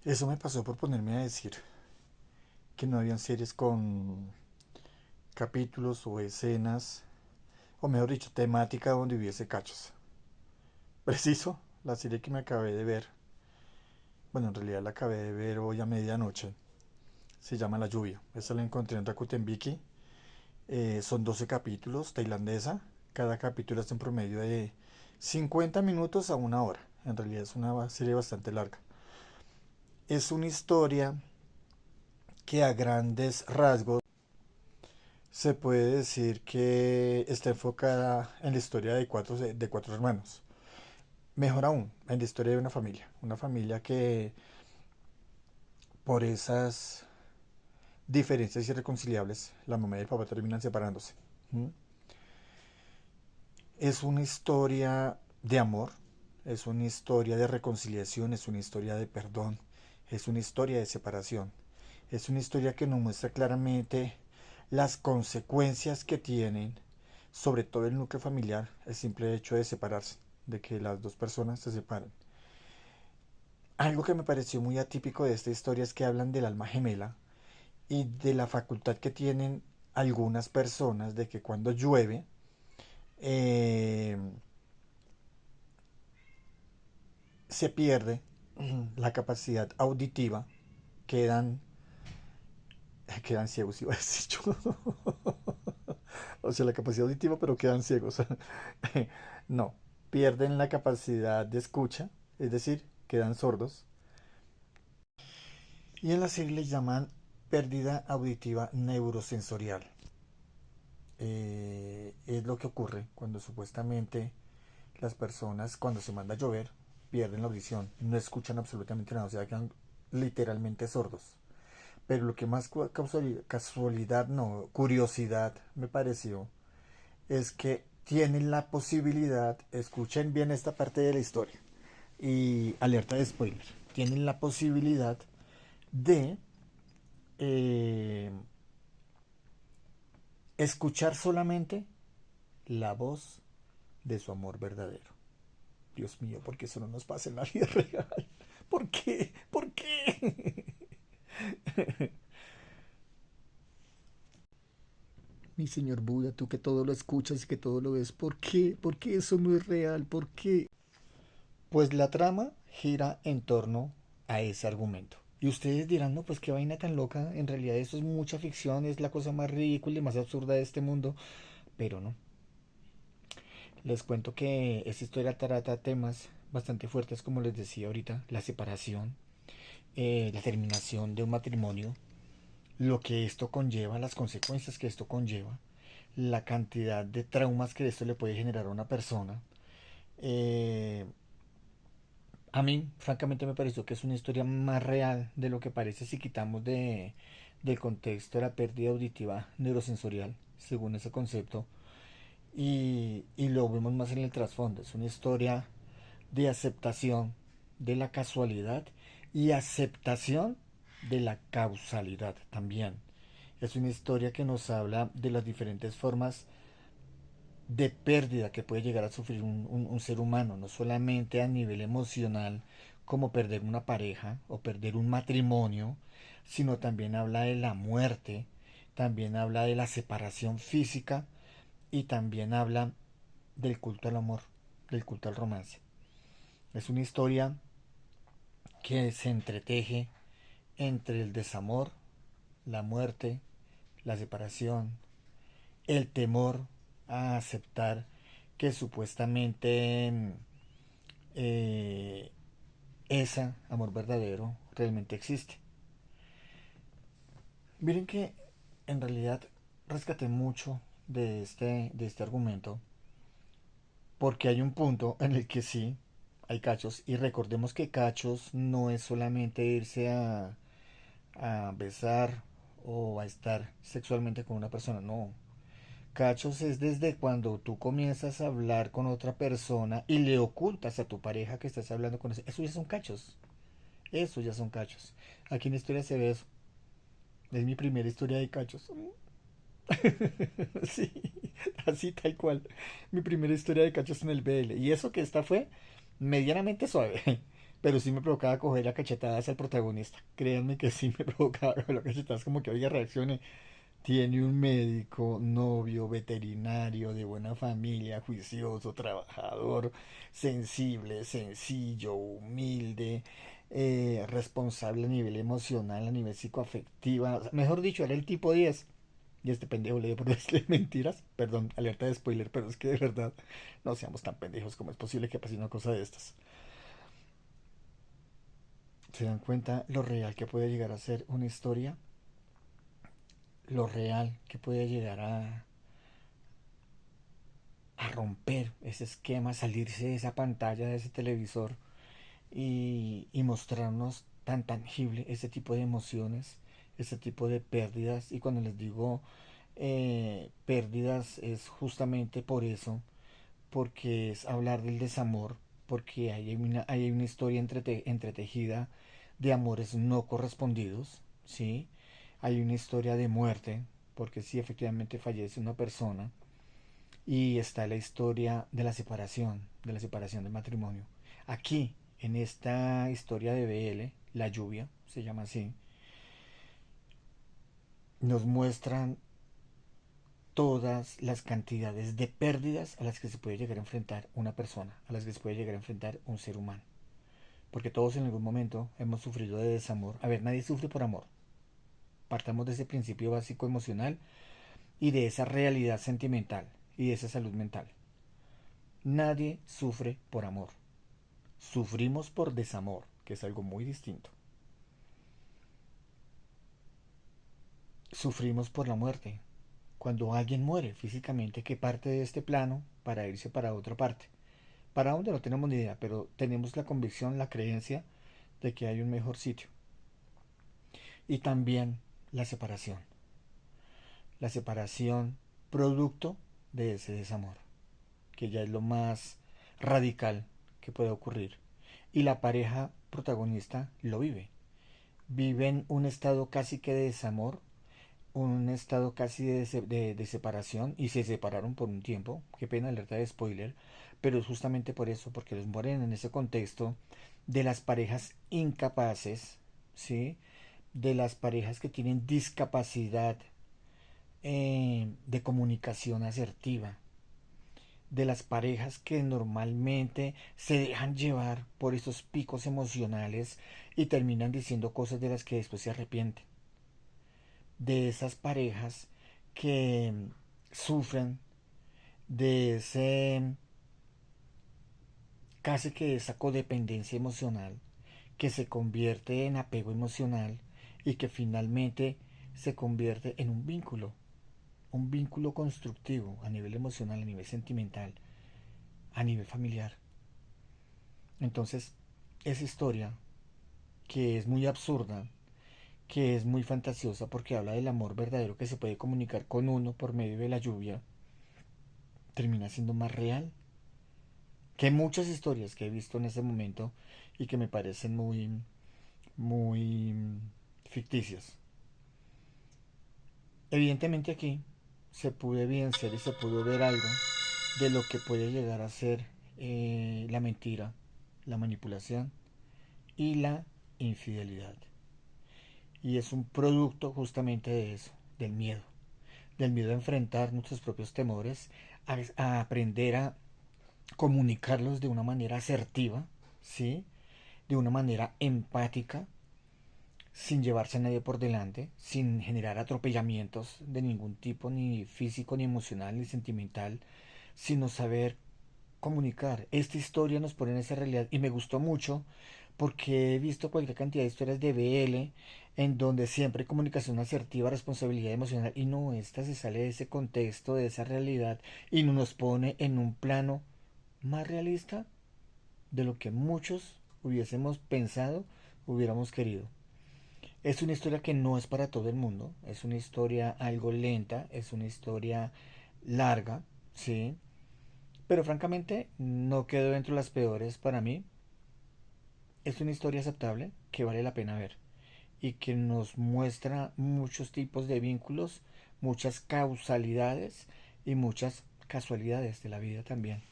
Eso me pasó por ponerme a decir que no habían series con capítulos o escenas, o mejor dicho, temática donde hubiese cachos. Preciso, la serie que me acabé de ver, bueno, en realidad la acabé de ver hoy a medianoche, se llama La Lluvia. Esta la encontré en Rakuten Viki. Son 12 capítulos, tailandesa. Cada capítulo es en promedio de 50 minutos a una hora. En realidad es una serie bastante larga. Es una historia que a grandes rasgos se puede decir que está enfocada en la historia de cuatro hermanos. Mejor aún, en la historia de una familia. Una familia que por esas diferencias irreconciliables, la mamá y el papá terminan separándose. ¿Mm? Es una historia de amor, es una historia de reconciliación, es una historia de perdón, es una historia de separación. Es una historia que nos muestra claramente las consecuencias que tienen, sobre todo el núcleo familiar, el simple hecho de separarse, de que las dos personas se separen. Algo que me pareció muy atípico de esta historia es que hablan del alma gemela y de la facultad que tienen algunas personas de que cuando llueve, eh, se pierde la capacidad auditiva, quedan, quedan ciegos, iba a decir yo. O sea, la capacidad auditiva, pero quedan ciegos. No, pierden la capacidad de escucha, es decir, quedan sordos. Y en la serie les llaman pérdida auditiva neurosensorial. Es lo que ocurre cuando supuestamente las personas, cuando se manda a llover, pierden la audición, no escuchan absolutamente nada, o sea, quedan literalmente sordos. Pero lo que más casualidad, no, curiosidad me pareció, es que tienen la posibilidad, escuchen bien esta parte de la historia, y alerta de spoiler, tienen la posibilidad de eh, escuchar solamente la voz de su amor verdadero. Dios mío, ¿por qué eso no nos pasa en la vida real? ¿Por qué? ¿Por qué? Mi señor Buda, tú que todo lo escuchas y que todo lo ves, ¿por qué? ¿Por qué eso no es real? ¿Por qué? Pues la trama gira en torno a ese argumento. Y ustedes dirán, no, pues qué vaina tan loca, en realidad eso es mucha ficción, es la cosa más ridícula y más absurda de este mundo, pero no. Les cuento que esta historia trata temas bastante fuertes, como les decía ahorita, la separación, la terminación de un matrimonio, lo que esto conlleva, las consecuencias que esto conlleva, la cantidad de traumas que esto le puede generar a una persona. Eh, a mí, francamente, me pareció que es una historia más real de lo que parece si quitamos del contexto de la pérdida auditiva neurosensorial, según ese concepto, y lo vemos más en el trasfondo. Es una historia de aceptación de la casualidad y aceptación de la causalidad también. Es una historia que nos habla de las diferentes formas de pérdida que puede llegar a sufrir un ser humano, no solamente a nivel emocional, como perder una pareja o perder un matrimonio, sino también habla de la muerte, también habla de la separación física y también habla del culto al amor, del culto al romance. Es una historia que se entreteje entre el desamor, la muerte, la separación, el temor a aceptar que supuestamente eh, ese amor verdadero realmente existe. Miren que en realidad rescaté mucho de este argumento porque hay un punto en el que sí hay cachos y recordemos que cachos no es solamente irse a besar o a estar sexualmente con una persona, no. Cachos es desde cuando tú comienzas a hablar con otra persona y le ocultas a tu pareja que estás hablando con eso. Eso ya son cachos. Eso ya son cachos. Aquí en la historia se ve eso. Es mi primera historia de cachos. Sí, así tal cual. Mi primera historia de cachos en el BL. Y eso que esta fue medianamente suave. Pero sí me provocaba coger a cachetadas al protagonista. Créanme que sí me provocaba coger a cachetadas como que, oiga, reaccione. Tiene un médico, novio, veterinario, de buena familia, juicioso, trabajador, sensible, sencillo, humilde, responsable a nivel emocional, a nivel psicoafectiva. O sea, mejor dicho, era el tipo 10. Y este pendejo le dio por decirle mentiras. Perdón, alerta de spoiler, pero es que de verdad no seamos tan pendejos como es posible que pase una cosa de estas. ¿Se dan cuenta lo real que puede llegar a ser una historia? Lo real que puede llegar a romper ese esquema, salirse de esa pantalla, de ese televisor y mostrarnos tan tangible ese tipo de emociones, ese tipo de pérdidas. Y cuando les digo pérdidas es justamente por eso, porque es hablar del desamor, porque hay una historia entretejida de amores no correspondidos, ¿sí? Hay una historia de muerte, porque sí, efectivamente fallece una persona, y está la historia de la separación del matrimonio. Aquí, en esta historia de BL, La lluvia, se llama así, nos muestran todas las cantidades de pérdidas a las que se puede llegar a enfrentar una persona, a las que se puede llegar a enfrentar un ser humano. Porque todos en algún momento hemos sufrido de desamor. A ver, nadie sufre por amor. Partamos de ese principio básico emocional y de esa realidad sentimental y de esa salud mental. Nadie sufre por amor. Sufrimos por desamor, que es algo muy distinto. Sufrimos por la muerte. Cuando alguien muere físicamente, que parte de este plano para irse para otra parte. Para dónde no tenemos ni idea, pero tenemos la convicción, la creencia de que hay un mejor sitio. Y también la separación. La separación producto de ese desamor, que ya es lo más radical que puede ocurrir. Y la pareja protagonista lo vive. Viven un estado casi que de desamor, un estado casi de separación, y se separaron por un tiempo. Qué pena, alerta de spoiler, pero es justamente por eso, porque los mueren en ese contexto de las parejas incapaces, ¿sí? De las parejas que tienen discapacidad de comunicación asertiva, de las parejas que normalmente se dejan llevar por esos picos emocionales y terminan diciendo cosas de las que después se arrepienten, de esas parejas que sufren de ese casi que esa codependencia emocional que se convierte en apego emocional y que finalmente se convierte en un vínculo constructivo a nivel emocional, a nivel sentimental, a nivel familiar. Entonces, esa historia, que es muy absurda, que es muy fantasiosa porque habla del amor verdadero que se puede comunicar con uno por medio de la lluvia, termina siendo más real que muchas historias que he visto en ese momento y que me parecen muy ficticias. Evidentemente aquí se pudo evidenciar y se pudo ver algo de lo que puede llegar a ser la mentira, la manipulación y la infidelidad. Y es un producto justamente de eso, del miedo a enfrentar nuestros propios temores, a aprender a comunicarlos de una manera asertiva, ¿sí? De una manera empática, sin llevarse a nadie por delante, sin generar atropellamientos de ningún tipo, ni físico, ni emocional, ni sentimental, sino saber comunicar. Esta historia nos pone en esa realidad y me gustó mucho porque he visto cualquier cantidad de historias de BL en donde siempre hay comunicación asertiva, responsabilidad emocional, y no, esta se sale de ese contexto, de esa realidad, y nos pone en un plano más realista de lo que muchos hubiésemos pensado, hubiéramos querido. Es una historia que no es para todo el mundo, es una historia algo lenta, es una historia larga, ¿sí? Pero francamente no quedó dentro de las peores para mí. Es una historia aceptable que vale la pena ver y que nos muestra muchos tipos de vínculos, muchas causalidades y muchas casualidades de la vida también.